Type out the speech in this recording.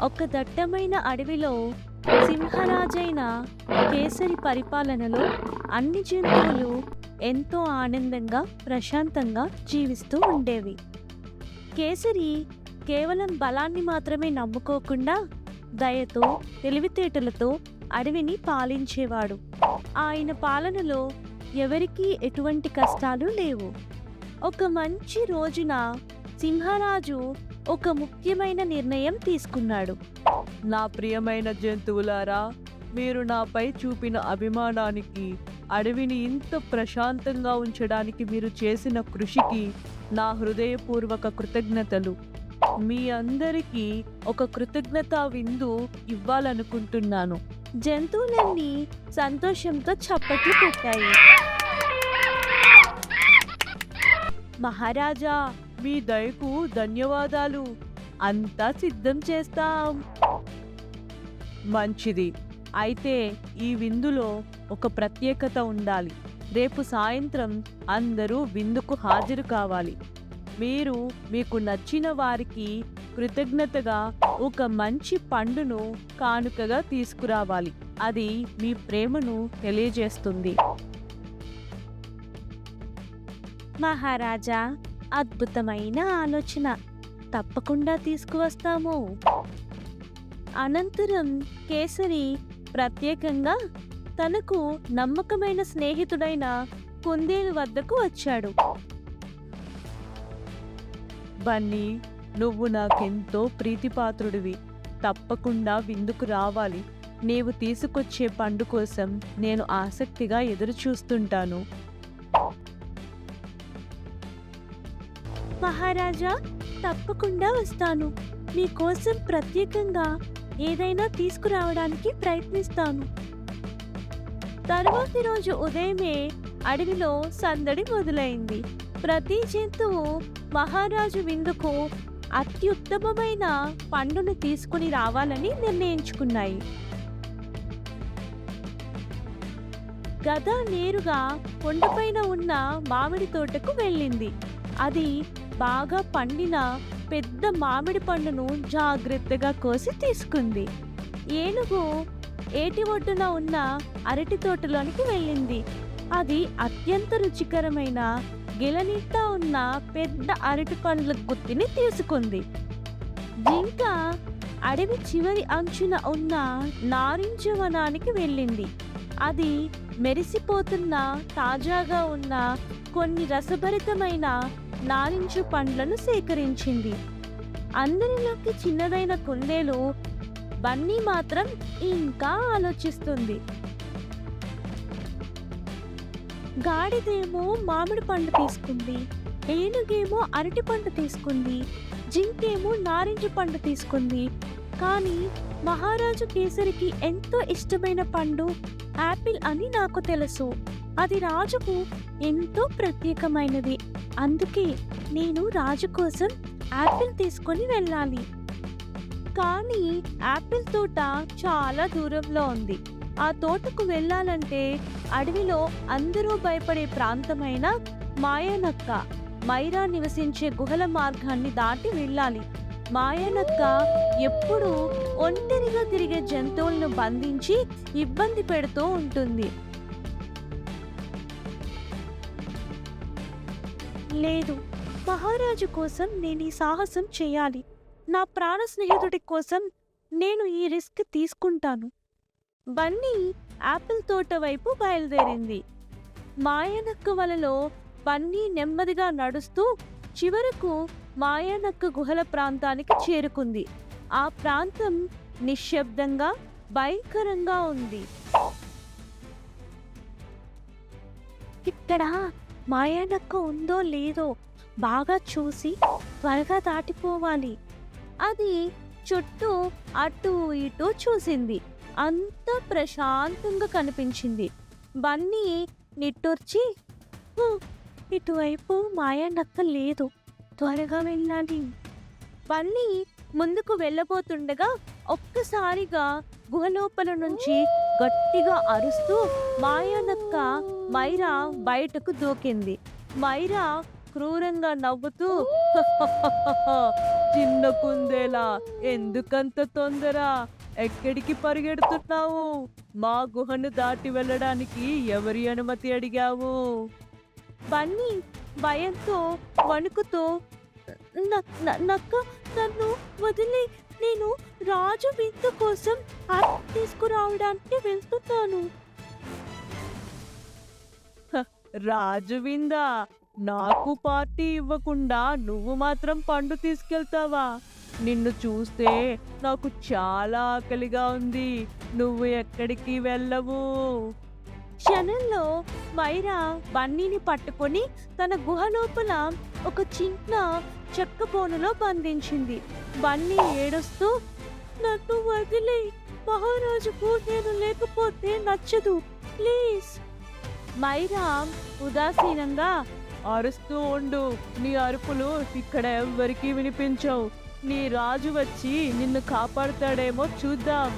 ఒక దట్టమైన అడవిలో సింహరాజైన కేసరి పరిపాలనలో అన్ని జంతువులు ఎంతో ఆనందంగా ప్రశాంతంగా జీవిస్తూ ఉండేవి. కేసరి కేవలం బలాన్ని మాత్రమే నమ్ముకోకుండా దయతో తెలివితేటలతో అడవిని పాలించేవాడు. ఆయన పాలనలో ఎవరికీ ఎటువంటి కష్టాలు లేవు. ఒక మంచి రోజున సింహరాజు ఒక ముఖ్యమైన నిర్ణయం తీసుకున్నాడు. నా ప్రియమైన జంతువులారా, మీరు నాపై చూపిన అభిమానానికి, అడవిని ఇంత ప్రశాంతంగా ఉంచడానికి మీరు చేసిన కృషికి నా హృదయపూర్వక కృతజ్ఞతలు. మీ అందరికీ ఒక కృతజ్ఞతా విందు ఇవ్వాలనుకుంటున్నాను. జంతువులన్నీ సంతోషంతో చప్పట్లు కొట్టాయి. మహారాజా, మీ దయకు ధన్యవాదాలు. అంతా సిద్ధం చేస్తాం. మంచిది. అయితే ఈ విందులో ఒక ప్రత్యేకత ఉండాలి. రేపు సాయంత్రం అందరూ విందుకు హాజరు కావాలి. మీరు మీకు నచ్చిన వారికి కృతజ్ఞతగా ఒక మంచి పండును కానుకగా తీసుకురావాలి. అది మీ ప్రేమను తెలియజేస్తుంది. మహారాజా, అద్భుతమైన ఆలోచన, తప్పకుండా తీసుకువస్తాము. అనంతరం కేసరి ప్రత్యేకంగా తనకు నమ్మకమైన స్నేహితుడైన కుందేలు వద్దకు వచ్చాడు. బన్నీ, నువ్వు నాకెంతో ప్రీతిపాత్రుడివి. తప్పకుండా విందుకు రావాలి. నీవు తీసుకొచ్చే పండు కోసం నేను ఆసక్తిగా ఎదురు చూస్తుంటాను. మహారాజా, తప్పకుండా వస్తాను. మీకోసం ప్రత్యేకంగా ఏదైనా తీసుకురావడానికి ప్రయత్నిస్తాను. తరువాతి రోజు ఉదయమే అడవిలో సందడి మొదలైంది. ప్రతి జంతువు మహారాజు విందుకు అత్యుత్తమమైన పండును తీసుకుని రావాలని నిర్ణయించుకున్నాయి. గద నేరుగా కొండపైన ఉన్న మామిడి తోటకు వెళ్ళింది. అది బాగా పండిన పెద్ద మామిడి పండును జాగ్రత్తగా కోసి తీసుకుంది. ఏనుగు ఏటి ఒడ్డున ఉన్న అరటి తోటలోనికి వెళ్ళింది. అది అత్యంత రుచికరమైన గిలనిట్ట ఉన్న పెద్ద అరటి పండ్ల గుత్తిని తీసుకుంది. జింక అడవి చివరి అంచున ఉన్న నారింజ వనానికి వెళ్ళింది. అది మెరిసిపోతున్న తాజాగా ఉన్న కొన్ని రసభరితమైన నారింజ పండ్లను సేకరించింది. అందరిలోకి చిన్నదైన కుందేలు బన్నీ మాత్రం ఇంకా ఆలోచిస్తుంది. గాడిదేమో మామిడి పండు తీసుకుంది, ఏనుగేమో అరటి పండు తీసుకుంది, జింకేమో నారింజ పండు తీసుకుంది. కానీ మహారాజు కేసరికి ఎంతో ఇష్టమైన పండు యాపిల్ అని నాకు తెలుసు. అది రాజుకు ఎంతో ప్రత్యేకమైనది. అందుకే నేను రాజు కోసం యాపిల్ తీసుకొని వెళ్ళాలి. కానీ యాపిల్ తోట చాలా దూరంలో ఉంది. ఆ తోటకు వెళ్ళాలంటే అడవిలో అందరూ భయపడే ప్రాంతమైన మాయానక్క మైరా నివసించే గుహల మార్గాన్ని దాటి వెళ్ళాలి. మాయానక్క ఎప్పుడూ ఒంటరిగా తిరిగే జంతువులను బంధించి ఇబ్బంది పెడుతూ ఉంటుంది. లేదు, మహారాజు కోసం నేను ఈ సాహసం చేయాలి. నా ప్రాణ స్నేహితుడి కోసం నేను ఈ రిస్క్ తీసుకుంటాను. బన్నీ యాపిల్ తోట వైపు బయలుదేరింది. మాయానక్క వలలో బన్నీ నెమ్మదిగా నడుస్తూ చివరకు మాయానక్క గుహల ప్రాంతానికి చేరుకుంది. ఆ ప్రాంతం నిశ్శబ్దంగా భయంకరంగా ఉంది. ఇక్కడ మాయానక్క ఉందో లేదో బాగా చూసి త్వరగా దాటిపోవాలి. అది చుట్టూ అటు ఇటు చూసింది. అంతా ప్రశాంతంగా కనిపించింది. బన్నీ నిట్టూర్చి, ఇటువైపు మాయానక్క లేదు, త్వరగా వెళ్ళాలి. బన్నీ ముందుకు వెళ్ళబోతుండగా ఒక్కసారిగా గుహలోపల నుంచి గట్టిగా అరుస్తూ మాయానక్క మైరా బయటకు దూకింది. మైరా క్రూరంగా నవ్వుతూ చిన్న కుందేలా, ఎందుకంత తొందర? ఎక్కడికి పరిగెడుతున్నావు? మా గుహను దాటి వెళ్ళడానికి ఎవరి అనుమతి అడిగావు? బన్నీ భయంతో వణుకుతో నక్క నన్ను వదిలి, నేను రాజు విందు కోసం అర్థం తీసుకురావడానికి వెళ్తున్నాను. రాజు విందా? నాకు పార్టీ ఇవ్వకుండా నువ్వు మాత్రం పండు తీసుకెళ్తావా? నిన్ను చూస్తే నాకు చాలా ఆకలిగా ఉంది. నువ్వు ఎక్కడికి వెళ్ళవు. క్షణంలో మైరా బన్నీని పట్టుకొని తన గుహ లోపల ఒక చిన్న చెక్క బోనులో బంధించింది. బన్నీ ఏడుస్తూ, నన్ను వదిలి, మహారాజుకు నేను లేకపోతే నచ్చదు, ప్లీజ్. మైరా ఉదాసీనంగా, అరుస్తూ ఉండు. నీ అరుపులు ఇక్కడ ఎవ్వరికీ వినిపించవు. నీ రాజు వచ్చి నిన్ను కాపాడుతాడేమో చూద్దాం.